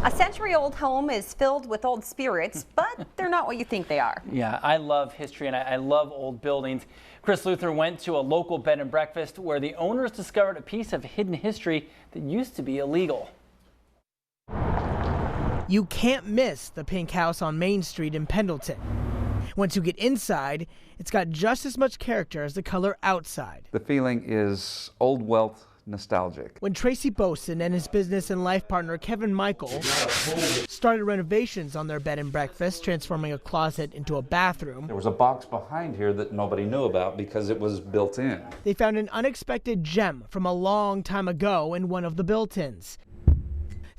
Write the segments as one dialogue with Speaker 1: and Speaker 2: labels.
Speaker 1: A century-old home is filled with old spirits, but they're not what you think they are.
Speaker 2: Yeah, I love history and I love old buildings. Chris Luther went to a local bed and breakfast where the owners discovered a piece of hidden history that used to be illegal.
Speaker 3: You can't miss the pink house on Main Street in Pendleton. Once you get inside, it's got just as much character as the color outside.
Speaker 4: The feeling is old wealth nostalgic.
Speaker 3: When Tracy Boson and his business and life partner Kevin Michael started renovations on their bed and breakfast, transforming a closet into a bathroom,
Speaker 4: There was a box behind here that nobody knew about because it was built in.
Speaker 3: they found an unexpected gem from a long time ago in one of the built-ins.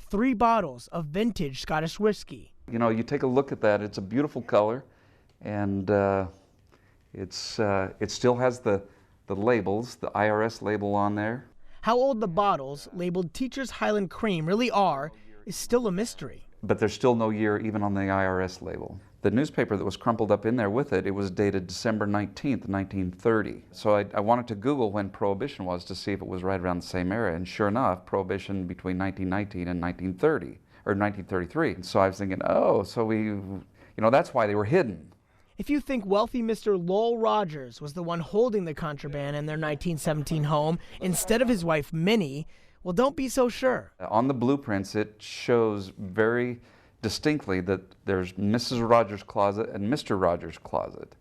Speaker 3: 3 bottles of vintage Scottish whiskey.
Speaker 4: You know, you take a look at that, it's a beautiful color, and it still has the labels, the IRS label on there.
Speaker 3: How old the bottles, labeled Teacher's Highland Cream, really are is still a mystery.
Speaker 4: But there's still no year even on the IRS label. The newspaper that was crumpled up in there with it, it was dated December 19th, 1930. So I wanted to Google when Prohibition was to see if it was right around the same era, and sure enough, Prohibition between 1919 and 1930, or 1933. So I was thinking, oh, so that's why they were hidden.
Speaker 3: If you think wealthy Mr. Lowell Rogers was the one holding the contraband in their 1917 home instead of his wife Minnie, well, don't be so sure.
Speaker 4: On the blueprints, it shows very distinctly that there's Mrs. Rogers' closet and Mr. Rogers' closet.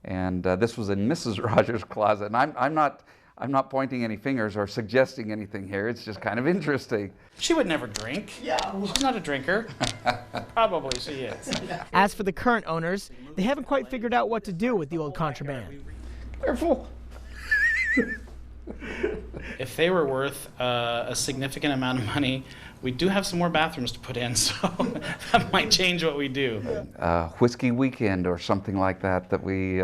Speaker 4: And this was in Mrs. Rogers' closet. And I'm not pointing any fingers or suggesting anything here. It's just kind of interesting.
Speaker 5: She would never drink. Yeah. She's not a drinker. Probably she is.
Speaker 3: As for the current owners, they haven't quite figured out what to do with the old contraband.
Speaker 5: Careful. If they were worth a significant amount of money, we do have some more bathrooms to put in, so that might change what we do.
Speaker 4: Whiskey weekend or something like that, that we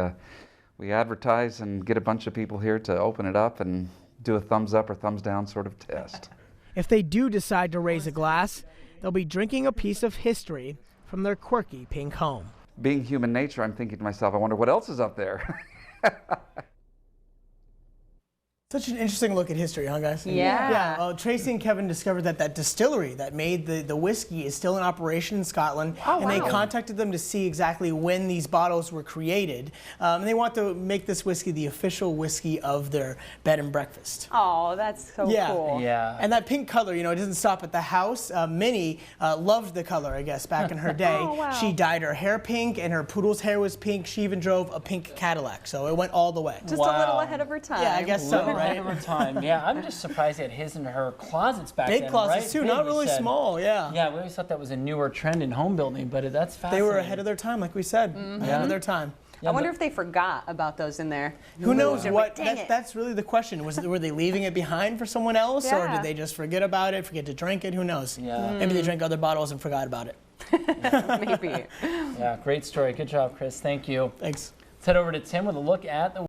Speaker 4: advertise and get a bunch of people here to open it up and do a thumbs up or thumbs down sort of test.
Speaker 3: If they do decide to raise a glass, they'll be drinking a piece of history from their quirky pink home.
Speaker 4: Being human nature, I'm thinking to myself, I wonder what else is up there.
Speaker 3: Such an interesting look at history, huh, guys?
Speaker 1: Yeah.
Speaker 3: Yeah. Tracy and Kevin discovered that distillery that made the whiskey is still in operation in Scotland.
Speaker 1: Oh,
Speaker 3: and
Speaker 1: wow.
Speaker 3: they contacted them to see exactly when these bottles were created. And they want to make this whiskey the official whiskey of their bed and breakfast.
Speaker 1: Oh, that's so cool.
Speaker 2: Yeah.
Speaker 3: And that pink color, it doesn't stop at the house. Minnie loved the color, I guess, back in her day.
Speaker 1: Oh, wow.
Speaker 3: She dyed her hair pink, and her poodle's hair was pink. She even drove a pink Cadillac, so it went all the way.
Speaker 1: Just a little ahead of her time.
Speaker 3: Yeah, I guess so, right?
Speaker 2: Over time. Yeah, I'm just surprised they had his and her closets back then.
Speaker 3: Big closets too,
Speaker 2: Big,
Speaker 3: not
Speaker 2: we
Speaker 3: really
Speaker 2: said.
Speaker 3: small, yeah.
Speaker 2: Yeah, we always thought that was a newer trend in home building, but that's fascinating.
Speaker 3: They were ahead of their time, like we said, ahead of their time.
Speaker 2: Yeah,
Speaker 1: I wonder if they forgot about those in there.
Speaker 3: Who knows what?
Speaker 1: Dang it.
Speaker 3: That's really the question. Were they leaving it behind for someone else, or
Speaker 1: Yeah.
Speaker 3: did they just forget about it, forget to drink it? Who knows?
Speaker 2: Yeah.
Speaker 3: Maybe they drank other bottles and forgot about it.
Speaker 1: Maybe.
Speaker 2: Yeah, great story. Good job, Chris. Thanks.
Speaker 3: Thanks.
Speaker 2: Let's head over to Tim with a look at the